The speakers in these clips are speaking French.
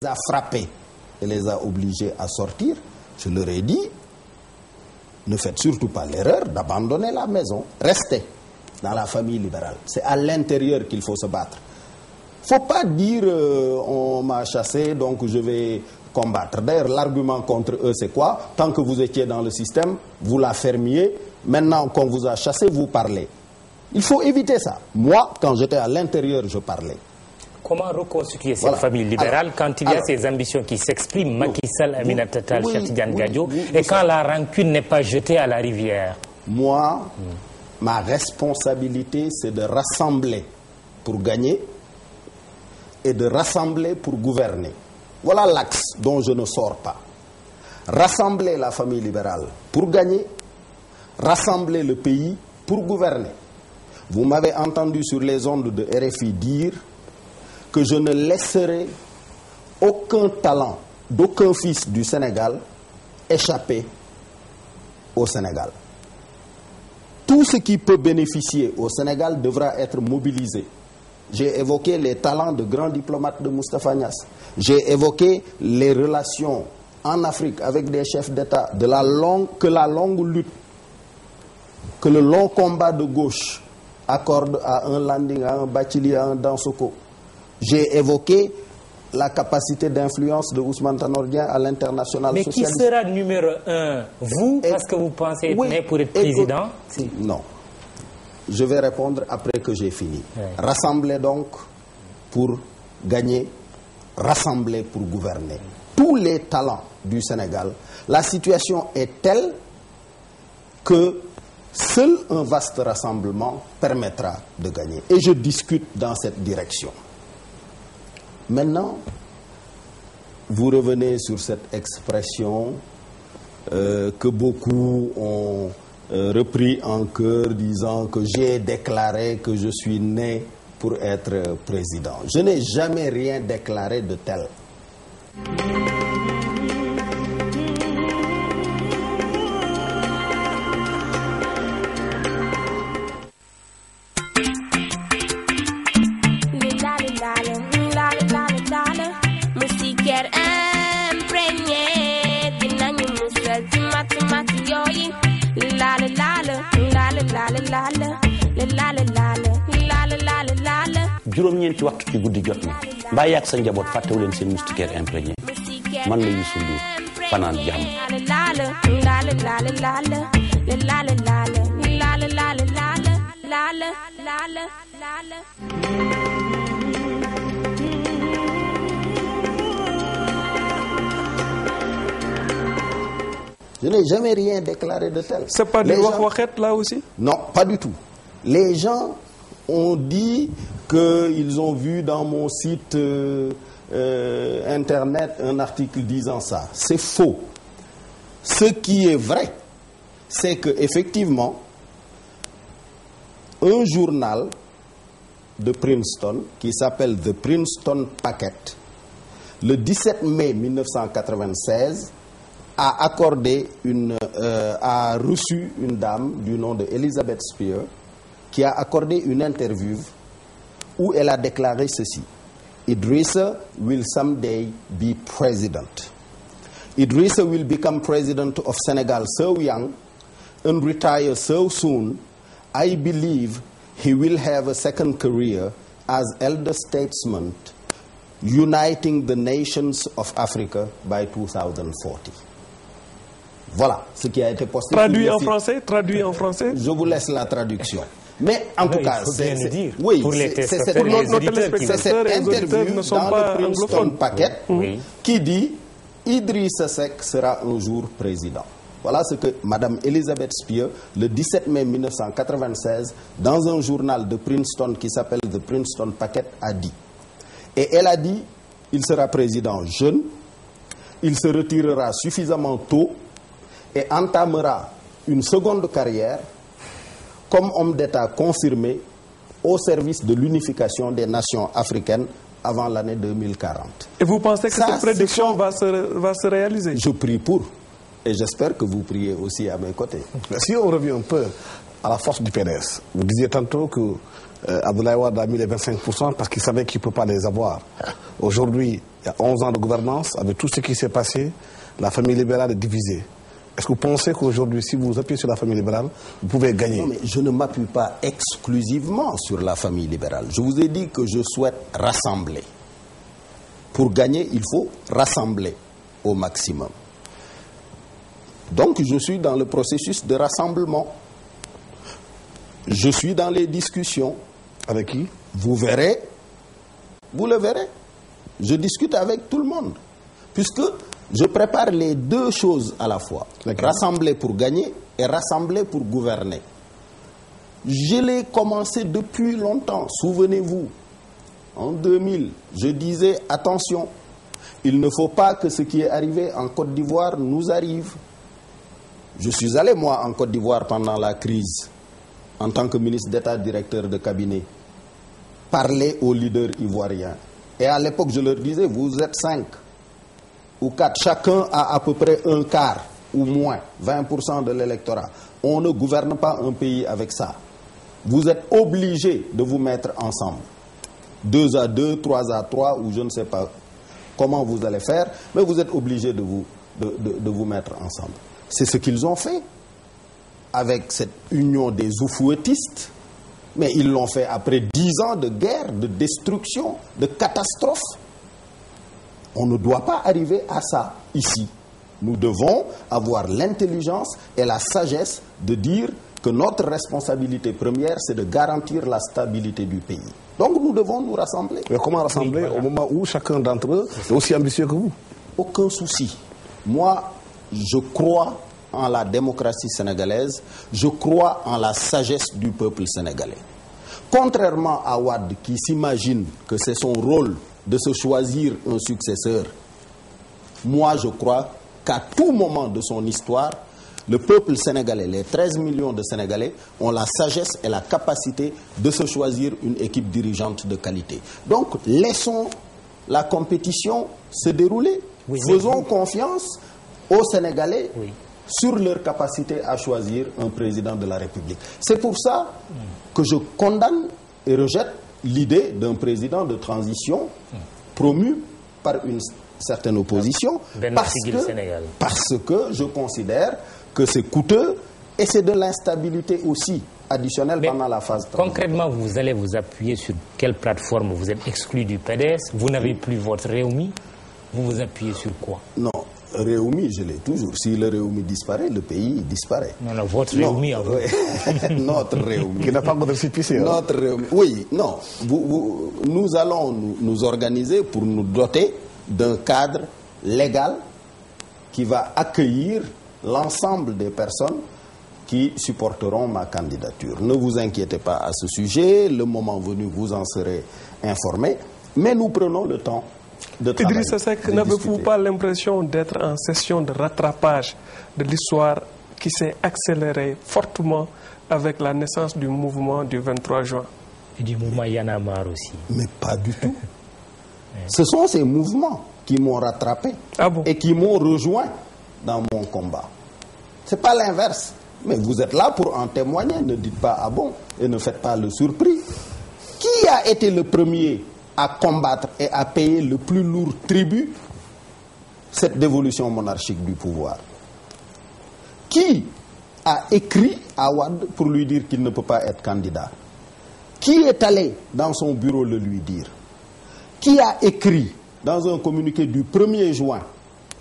a frappés et les a obligés à sortir. Je leur ai dit, ne faites surtout pas l'erreur d'abandonner la maison. Restez dans la famille libérale. C'est à l'intérieur qu'il faut se battre. Faut pas dire on m'a chassé donc je vais combattre. D'ailleurs, l'argument contre eux c'est quoi? Tant que vous étiez dans le système, vous la fermiez. Maintenant qu'on vous a chassé, vous parlez. Il faut éviter ça. Moi, quand j'étais à l'intérieur, je parlais. Comment reconstituer cette famille libérale quand il y a ces ambitions qui s'expriment, Macky Sall, Aminata Tall, Cheikh Tidiane Gadio, et quand la rancune n'est pas jetée à la rivière? Moi, ma responsabilité, c'est de rassembler pour gagner et de rassembler pour gouverner. Voilà l'axe dont je ne sors pas. Rassembler la famille libérale pour gagner, rassembler le pays pour gouverner. Vous m'avez entendu sur les ondes de RFI dire que je ne laisserai aucun talent d'aucun fils du Sénégal échapper au Sénégal. Tout ce qui peut bénéficier au Sénégal devra être mobilisé. J'ai évoqué les talents de grands diplomates de Moustapha Niasse. J'ai évoqué les relations en Afrique avec des chefs d'État, que la longue lutte, que le long combat de gauche accorde à un Landing, à un Bathily, à un Dansokho. J'ai évoqué la capacité d'influence de Ousmane Tanor Dieng à l'international socialiste. Mais qui sera numéro un? Vous, parce que vous pensez être né pour être président? Non. Je vais répondre après que j'ai fini. Ouais. Rassembler donc pour gagner, rassembler pour gouverner. Tous les talents du Sénégal, la situation est telle que seul un vaste rassemblement permettra de gagner. Et je discute dans cette direction. Maintenant, vous revenez sur cette expression que beaucoup ont repris en chœur, disant que j'ai déclaré que je suis né pour être président. Je n'ai jamais rien déclaré de tel. juróom-ñeenti waxtu ci guddi jot na mbaa yàgg sa njaboot fàttewu leen seen moustiquaire imprégné man la Youssou Ndour fanaan jàmm. Je n'ai jamais rien déclaré de tel. C'est pas du wax-waxet là aussi? Non, pas du tout. Les gens ont dit qu'ils ont vu dans mon site internet un article disant ça. C'est faux. Ce qui est vrai, c'est que effectivement, un journal de Princeton qui s'appelle The Princeton Packet, le 17 mai 1996, a reçu une dame du nom de Elizabeth Spear qui a accordé une interview où elle a déclaré ceci: Idrissa will someday be president. Idrissa will become president of Senegal so young and retire so soon. I believe he will have a second career as elder statesman, uniting the nations of Africa by 2040. Voilà ce qui a été posté. Traduit en français? Je vous laisse la traduction. Mais en tout cas, c'est cette interview dans le Princeton Packet qui dit Idrissa Seck sera un jour président. Voilà ce que Madame Elizabeth Spear, le 17 mai 1996, dans un journal de Princeton qui s'appelle The Princeton Packet, a dit. Et elle a dit, il sera président jeune, il se retirera suffisamment tôt et entamera une seconde carrière comme homme d'État confirmé au service de l'unification des nations africaines avant l'année 2040. Et vous pensez que cette prédiction va se réaliser? Je prie pour. Et j'espère que vous priez aussi à mes côtés. Si on revient un peu à la force du PDS. Vous disiez tantôt que Abdoulaye Wade a mis les 25% parce qu'il savait qu'il ne peut pas les avoir. Aujourd'hui, il y a 11 ans de gouvernance, avec tout ce qui s'est passé, la famille libérale est divisée. Est-ce que vous pensez qu'aujourd'hui, si vous appuyez sur la famille libérale, vous pouvez gagner? Non, mais je ne m'appuie pas exclusivement sur la famille libérale. Je vous ai dit que je souhaite rassembler. Pour gagner, il faut rassembler au maximum. Donc, je suis dans le processus de rassemblement. Je suis dans les discussions. Avec qui? Vous verrez. Vous le verrez. Je discute avec tout le monde. Puisque je prépare les deux choses à la fois. Rassembler pour gagner et rassembler pour gouverner. Je l'ai commencé depuis longtemps. Souvenez-vous, en 2000, je disais attention, il ne faut pas que ce qui est arrivé en Côte d'Ivoire nous arrive. Je suis allé, moi, en Côte d'Ivoire pendant la crise, en tant que ministre d'État, directeur de cabinet, parler aux leaders ivoiriens. Et à l'époque, je leur disais, vous êtes 5 ou 4, chacun a à peu près un quart ou moins, 20% de l'électorat. On ne gouverne pas un pays avec ça. Vous êtes obligés de vous mettre ensemble. 2 à 2, 3 à 3, ou je ne sais pas comment vous allez faire, mais vous êtes obligés de vous mettre ensemble. C'est ce qu'ils ont fait avec cette union des oufouettistes, mais ils l'ont fait après 10 ans de guerre, de destruction, de catastrophe. On ne doit pas arriver à ça ici. Nous devons avoir l'intelligence et la sagesse de dire que notre responsabilité première, c'est de garantir la stabilité du pays. Donc nous devons nous rassembler. Mais comment rassembler au moment où chacun d'entre eux est aussi ambitieux que vous? Aucun souci. Moi, je crois en la démocratie sénégalaise, je crois en la sagesse du peuple sénégalais. Contrairement à Wade qui s'imagine que c'est son rôle de se choisir un successeur, moi je crois qu'à tout moment de son histoire, le peuple sénégalais, les 13 millions de Sénégalais, ont la sagesse et la capacité de se choisir une équipe dirigeante de qualité. Donc, laissons la compétition se dérouler. Oui, faisons confiance aux Sénégalais sur leur capacité à choisir un président de la République. C'est pour ça que je condamne et rejette l'idée d'un président de transition promu par une certaine opposition parce que je considère que c'est coûteux et c'est de l'instabilité aussi additionnelle pendant la phase transitoire. Concrètement, vous allez vous appuyer sur quelle plateforme? Vous êtes exclu du PDS, vous n'avez plus votre Réumi, vous vous appuyez sur quoi? Non, Réumi, je l'ai toujours. Si le Réumi disparaît, le pays disparaît. Non, votre Réumi à vous. Notre Réumi. Qui n'a pas de récépissé. Notre Réumi. Oui, non. Nous allons nous organiser pour nous doter d'un cadre légal qui va accueillir l'ensemble des personnes qui supporteront ma candidature. Ne vous inquiétez pas à ce sujet. Le moment venu, vous en serez informés. Mais nous prenons le temps de travailler. Idrissa Seck, n'avez-vous pas l'impression d'être en session de rattrapage de l'histoire qui s'est accélérée fortement avec la naissance du mouvement du 23 juin? Et du mouvement Y'en a marre aussi. Mais pas du tout. Ce sont ces mouvements qui m'ont rattrapé et qui m'ont rejoint dans mon combat. Ce n'est pas l'inverse. Mais vous êtes là pour en témoigner. Ne dites pas ah bon et ne faites pas le surpris. Qui a été le premier à combattre et à payer le plus lourd tribut cette dévolution monarchique du pouvoir? Qui a écrit à Wade pour lui dire qu'il ne peut pas être candidat? Qui est allé dans son bureau le lui dire? Qui a écrit dans un communiqué du 1er juin,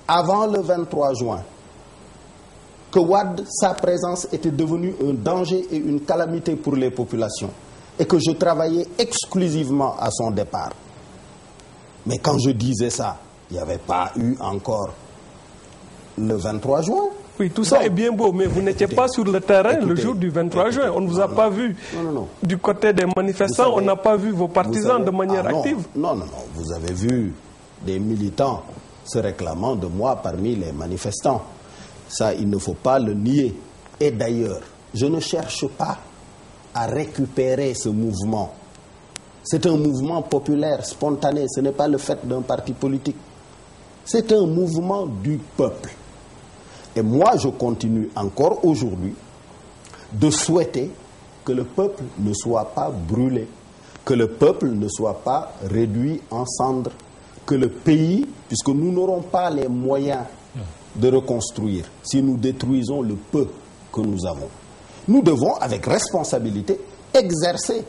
avant le 23 juin, que Wade, sa présence était devenue un danger et une calamité pour les populations et que je travaillais exclusivement à son départ? Mais quand je disais ça, il n'y avait pas eu encore le 23 juin. Oui, tout ça est bien beau, mais vous n'étiez pas sur le terrain le jour du 23 juin. On ne vous a pas vu. Non. Du côté des manifestants, on n'a pas vu vos partisans de manière active. Non. Vous avez vu des militants se réclamant de moi parmi les manifestants. Ça, il ne faut pas le nier. Et d'ailleurs, je ne cherche pas à récupérer ce mouvement. C'est un mouvement populaire, spontané. Ce n'est pas le fait d'un parti politique. C'est un mouvement du peuple. Et moi, je continue encore aujourd'hui de souhaiter que le peuple ne soit pas brûlé, que le peuple ne soit pas réduit en cendres, que le pays, puisque nous n'aurons pas les moyens de reconstruire si nous détruisons le peu que nous avons. Nous devons, avec responsabilité, exercer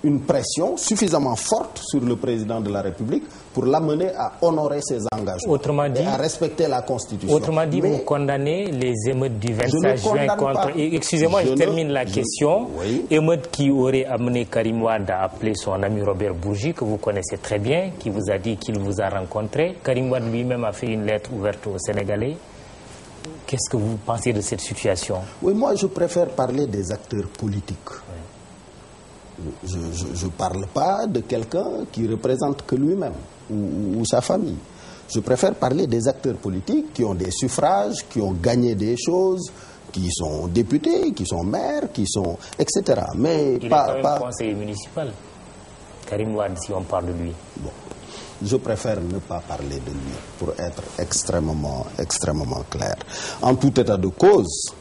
une pression suffisamment forte sur le président de la République pour l'amener à honorer ses engagements et à respecter la Constitution. Autrement dit, vous condamnez les émeutes du 25 juin contre... Excusez-moi, je termine la question. Oui. Émeute qui aurait amené Karim Wade à appeler son ami Robert Bourgi, que vous connaissez très bien, qui vous a dit qu'il vous a rencontré. Karim Wade lui-même a fait une lettre ouverte aux Sénégalais. Qu'est-ce que vous pensez de cette situation? Oui, moi je préfère parler des acteurs politiques. Je ne parle pas de quelqu'un qui représente que lui-même ou sa famille. Je préfère parler des acteurs politiques qui ont des suffrages, qui ont gagné des choses, qui sont députés, qui sont maires, qui sont... etc. Mais il est quand même conseiller municipal, Karim Wade, si on parle de lui. Bon. Je préfère ne pas parler de lui pour être extrêmement clair. En tout état de cause,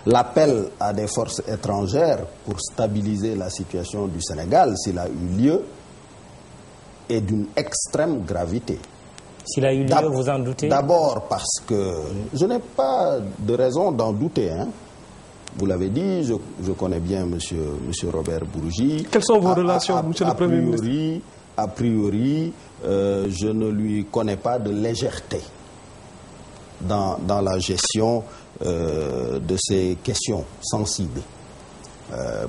l'appel à des forces étrangères pour stabiliser la situation du Sénégal, s'il a eu lieu, est d'une extrême gravité. S'il a eu lieu, vous en doutez? D'abord parce que je n'ai pas de raison d'en douter. Hein. Vous l'avez dit, je connais bien monsieur Robert Bourgi. Quelles sont vos relations, monsieur le Premier ministre? A priori, je ne lui connais pas de légèreté dans la gestion de ces questions sensibles,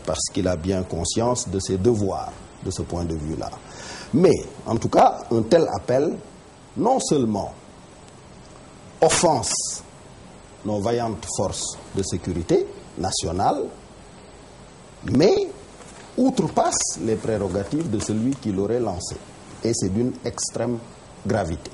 parce qu'il a bien conscience de ses devoirs de ce point de vue-là. Mais, en tout cas, un tel appel, non seulement offense nos vaillantes forces de sécurité nationales, mais outrepasse les prérogatives de celui qui l'aurait lancé. Et c'est d'une extrême gravité.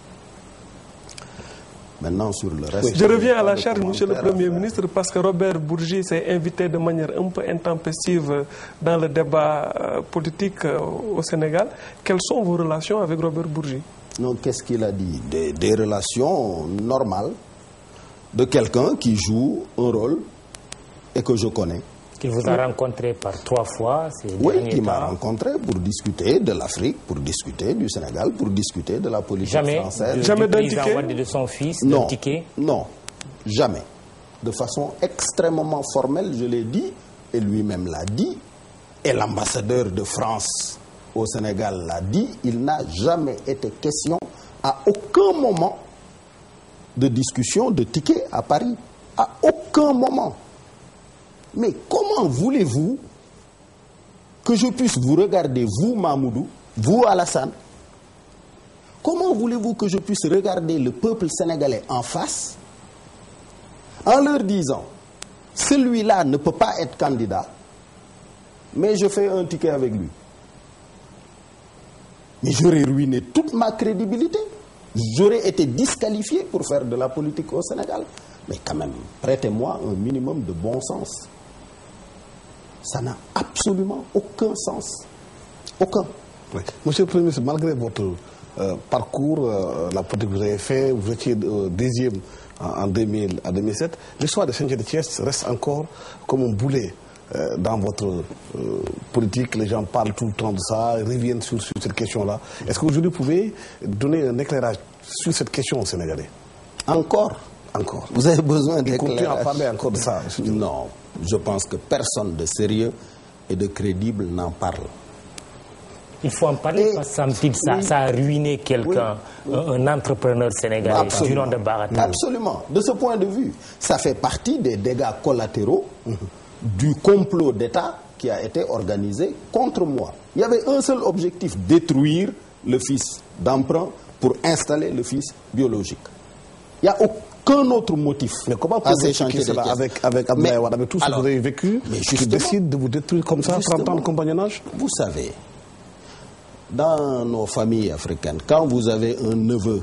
Maintenant, sur le reste... Je reviens à la charge, monsieur le Premier ministre, parce que Robert Bourgi s'est invité de manière un peu intempestive dans le débat politique au Sénégal. Quelles sont vos relations avec Robert Bourgi? Non, qu'est-ce qu'il a dit? Des relations normales de quelqu'un qui joue un rôle et que je connais. Qu'il vous a rencontré par 3 fois ces derniers temps. Oui, qui m'a rencontré pour discuter de l'Afrique, pour discuter du Sénégal, pour discuter de la politique française. Jamais d'un ticket de son fils, d'un ticket? Non, jamais. De façon extrêmement formelle, je l'ai dit, et lui-même l'a dit, et l'ambassadeur de France au Sénégal l'a dit, il n'a jamais été question à aucun moment de discussion de ticket à Paris. À aucun moment. Mais comment voulez-vous que je puisse vous regarder, vous Mahmoudou, vous Alassane? Comment voulez-vous que je puisse regarder le peuple sénégalais en face en leur disant, celui-là ne peut pas être candidat, mais je fais un ticket avec lui? Mais j'aurais ruiné toute ma crédibilité. J'aurais été disqualifié pour faire de la politique au Sénégal. Mais quand même, prêtez-moi un minimum de bon sens. Ça n'a absolument aucun sens. Aucun. Oui. Monsieur le Premier ministre, malgré votre parcours, la politique que vous avez fait, vous étiez deuxième en 2000 à 2007, l'histoire de Saint-Jean-de-Thiès reste encore comme un boulet dans votre politique. Les gens parlent tout le temps de ça, reviennent sur cette question-là. Est-ce qu'aujourd'hui, vous pouvez donner un éclairage sur cette question au Sénégalais? Encore. Vous avez besoin d'éclairage. Continuez à parler encore de ça. Non, je pense que personne de sérieux et de crédible n'en parle. Il faut en parler parce que ça a ruiné quelqu'un, un entrepreneur sénégalais du nom de Barata. Absolument. De ce point de vue, ça fait partie des dégâts collatéraux du complot d'État qui a été organisé contre moi. Il y avait un seul objectif, détruire le fils d'emprunt pour installer le fils biologique. Il n'y a aucun autre motif. Mais comment pouvez-vous expliquer cela avec Abdoulaye Wade, avec tout ce que vous avez vécu, qui décide de vous détruire comme ça, 30 ans de compagnonnage? Vous savez, dans nos familles africaines, quand vous avez un neveu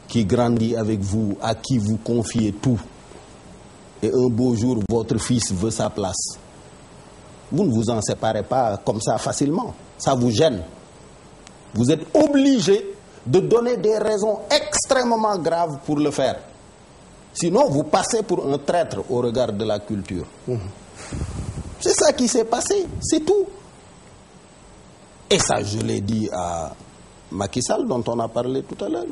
qui grandit avec vous, à qui vous confiez tout, et un beau jour, votre fils veut sa place, vous ne vous en séparez pas comme ça facilement. Ça vous gêne. Vous êtes obligé de donner des raisons extrêmement graves pour le faire. Sinon, vous passez pour un traître au regard de la culture. C'est ça qui s'est passé, c'est tout. Et ça, je l'ai dit à Macky Sall, dont on a parlé tout à l'heure.